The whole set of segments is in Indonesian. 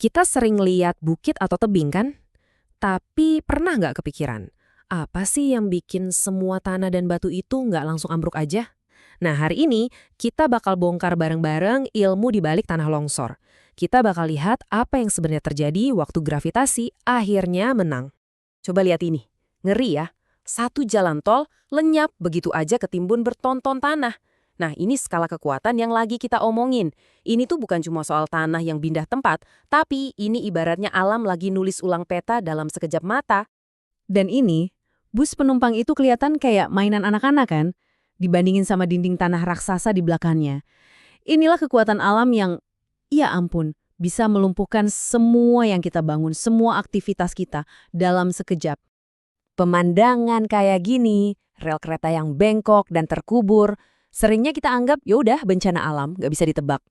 Kita sering lihat bukit atau tebing kan? Tapi pernah nggak kepikiran, apa sih yang bikin semua tanah dan batu itu nggak langsung ambruk aja? Nah, hari ini kita bakal bongkar bareng-bareng ilmu di balik tanah longsor. Kita bakal lihat apa yang sebenarnya terjadi waktu gravitasi akhirnya menang. Coba lihat ini, ngeri ya. Satu jalan tol lenyap begitu aja ketimbun bertonton tanah. Nah, ini skala kekuatan yang lagi kita omongin. Ini tuh bukan cuma soal tanah yang pindah tempat, tapi ini ibaratnya alam lagi nulis ulang peta dalam sekejap mata. Dan ini, bus penumpang itu kelihatan kayak mainan anak-anak kan? Dibandingin sama dinding tanah raksasa di belakangnya. Inilah kekuatan alam yang, ya ampun, bisa melumpuhkan semua yang kita bangun, semua aktivitas kita dalam sekejap. Pemandangan kayak gini, rel kereta yang bengkok dan terkubur, seringnya kita anggap yaudah bencana alam, nggak bisa ditebak.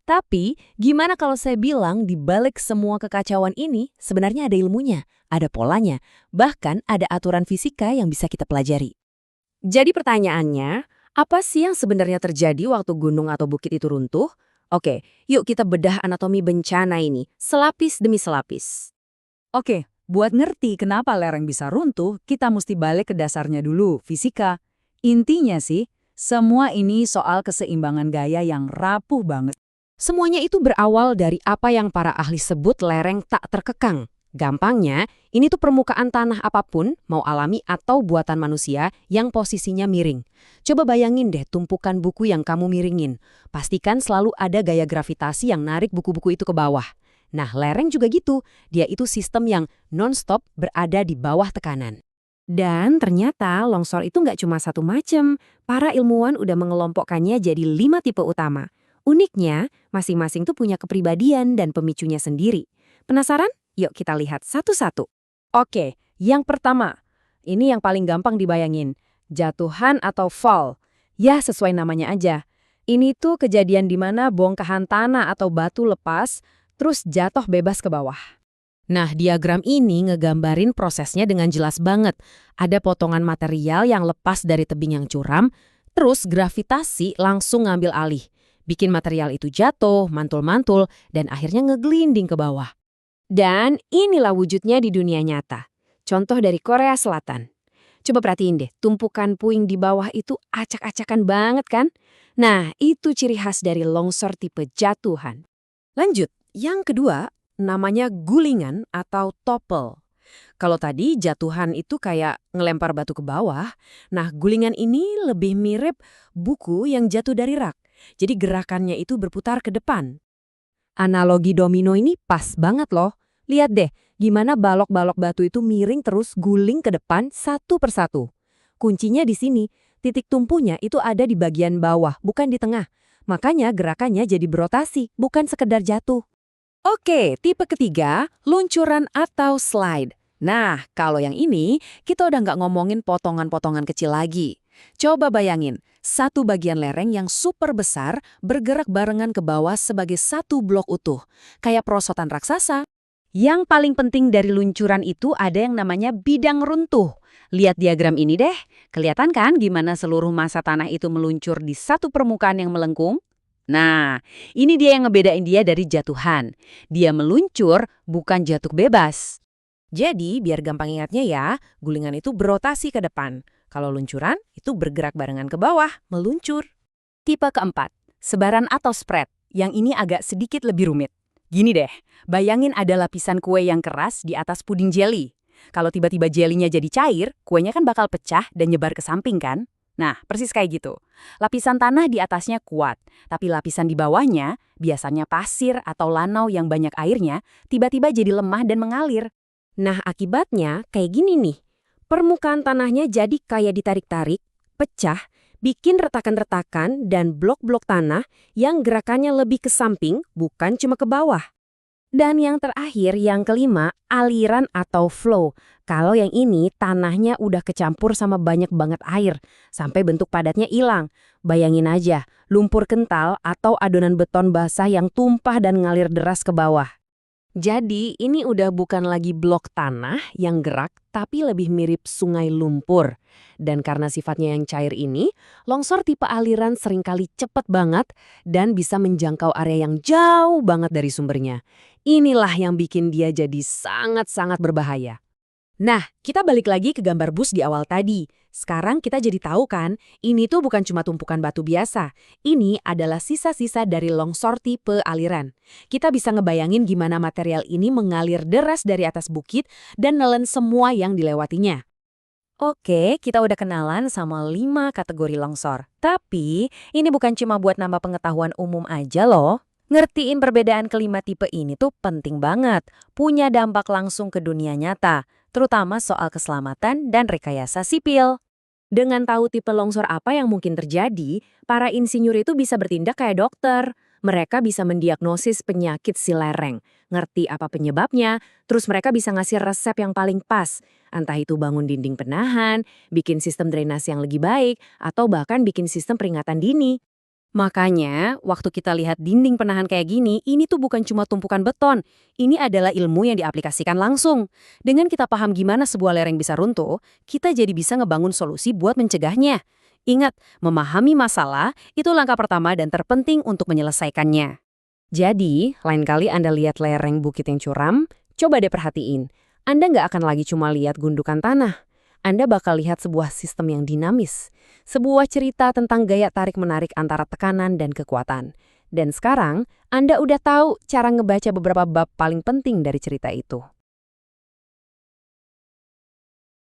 Tapi, gimana kalau saya bilang di balik semua kekacauan ini sebenarnya ada ilmunya, ada polanya, bahkan ada aturan fisika yang bisa kita pelajari. Jadi pertanyaannya, apa sih yang sebenarnya terjadi waktu gunung atau bukit itu runtuh? Oke, yuk kita bedah anatomi bencana ini, selapis demi selapis. Oke, buat ngerti kenapa lereng bisa runtuh, kita mesti balik ke dasarnya dulu, fisika. Intinya sih, semua ini soal keseimbangan gaya yang rapuh banget. Semuanya itu berawal dari apa yang para ahli sebut lereng tak terkekang. Gampangnya, ini tuh permukaan tanah apapun, mau alami atau buatan manusia, yang posisinya miring. Coba bayangin deh tumpukan buku yang kamu miringin. Pastikan selalu ada gaya gravitasi yang narik buku-buku itu ke bawah. Nah, lereng juga gitu. Dia itu sistem yang non-stop berada di bawah tekanan. Dan ternyata longsor itu nggak cuma satu macam. Para ilmuwan udah mengelompokkannya jadi 5 tipe utama. Uniknya, masing-masing tuh punya kepribadian dan pemicunya sendiri. Penasaran? Yuk kita lihat satu-satu. Oke, yang pertama. Ini yang paling gampang dibayangin. Jatuhan atau fall. Ya, sesuai namanya aja. Ini tuh kejadian di mana bongkahan tanah atau batu lepas, terus jatuh bebas ke bawah. Nah, diagram ini ngegambarin prosesnya dengan jelas banget. Ada potongan material yang lepas dari tebing yang curam, terus gravitasi langsung ngambil alih. Bikin material itu jatuh, mantul-mantul, dan akhirnya ngeglinding ke bawah. Dan inilah wujudnya di dunia nyata. Contoh dari Korea Selatan. Coba perhatiin deh, tumpukan puing di bawah itu acak-acakan banget kan? Nah, itu ciri khas dari longsor tipe jatuhan. Lanjut, yang kedua namanya gulingan atau topple. Kalau tadi jatuhan itu kayak ngelempar batu ke bawah, nah gulingan ini lebih mirip buku yang jatuh dari rak. Jadi gerakannya itu berputar ke depan. Analogi domino ini pas banget loh. Lihat deh, gimana balok-balok batu itu miring terus guling ke depan satu persatu. Kuncinya di sini, titik tumpunya itu ada di bagian bawah, bukan di tengah. Makanya gerakannya jadi berotasi, bukan sekedar jatuh. Oke, tipe ketiga, luncuran atau slide. Nah, kalau yang ini, kita udah nggak ngomongin potongan-potongan kecil lagi. Coba bayangin, satu bagian lereng yang super besar bergerak barengan ke bawah sebagai satu blok utuh, kayak perosotan raksasa. Yang paling penting dari luncuran itu ada yang namanya bidang runtuh. Lihat diagram ini deh, kelihatan kan gimana seluruh massa tanah itu meluncur di satu permukaan yang melengkung? Nah, ini dia yang ngebedain dia dari jatuhan. Dia meluncur, bukan jatuh bebas. Jadi, biar gampang ingatnya ya, gulingan itu berotasi ke depan. Kalau luncuran, itu bergerak barengan ke bawah, meluncur. Tipe keempat, sebaran atau spread. Yang ini agak sedikit lebih rumit. Gini deh, bayangin ada lapisan kue yang keras di atas puding jelly. Kalau tiba-tiba jelinya jadi cair, kuenya kan bakal pecah dan nyebar ke samping kan? Nah, persis kayak gitu. Lapisan tanah di atasnya kuat, tapi lapisan di bawahnya, biasanya pasir atau lanau yang banyak airnya, tiba-tiba jadi lemah dan mengalir. Nah, akibatnya kayak gini nih. Permukaan tanahnya jadi kayak ditarik-tarik, pecah, bikin retakan-retakan dan blok-blok tanah yang gerakannya lebih ke samping, bukan cuma ke bawah. Dan yang terakhir, yang kelima, aliran atau flow. Kalau yang ini, tanahnya udah kecampur sama banyak banget air, sampai bentuk padatnya hilang. Bayangin aja, lumpur kental atau adonan beton basah yang tumpah dan ngalir deras ke bawah. Jadi, ini udah bukan lagi blok tanah yang gerak, tapi lebih mirip sungai lumpur. Dan karena sifatnya yang cair ini, longsor tipe aliran seringkali cepat banget dan bisa menjangkau area yang jauh banget dari sumbernya. Inilah yang bikin dia jadi sangat-sangat berbahaya. Nah, kita balik lagi ke gambar bus di awal tadi. Sekarang kita jadi tahu kan, ini tuh bukan cuma tumpukan batu biasa. Ini adalah sisa-sisa dari longsor tipe aliran. Kita bisa ngebayangin gimana material ini mengalir deras dari atas bukit dan nelen semua yang dilewatinya. Oke, kita udah kenalan sama 5 kategori longsor. Tapi, ini bukan cuma buat nambah pengetahuan umum aja loh. Ngertiin perbedaan kelima tipe ini tuh penting banget. Punya dampak langsung ke dunia nyata, terutama soal keselamatan dan rekayasa sipil. Dengan tahu tipe longsor apa yang mungkin terjadi, para insinyur itu bisa bertindak kayak dokter. Mereka bisa mendiagnosis penyakit si lereng, ngerti apa penyebabnya, terus mereka bisa ngasih resep yang paling pas. Entah itu bangun dinding penahan, bikin sistem drainase yang lebih baik, atau bahkan bikin sistem peringatan dini. Makanya, waktu kita lihat dinding penahan kayak gini, ini tuh bukan cuma tumpukan beton. Ini adalah ilmu yang diaplikasikan langsung. Dengan kita paham gimana sebuah lereng bisa runtuh, kita jadi bisa ngebangun solusi buat mencegahnya. Ingat, memahami masalah itu langkah pertama dan terpenting untuk menyelesaikannya. Jadi, lain kali Anda lihat lereng bukit yang curam, coba deh perhatiin. Anda nggak akan lagi cuma lihat gundukan tanah. Anda bakal lihat sebuah sistem yang dinamis. Sebuah cerita tentang gaya tarik-menarik antara tekanan dan kekuatan. Dan sekarang, Anda udah tahu cara ngebaca beberapa bab paling penting dari cerita itu.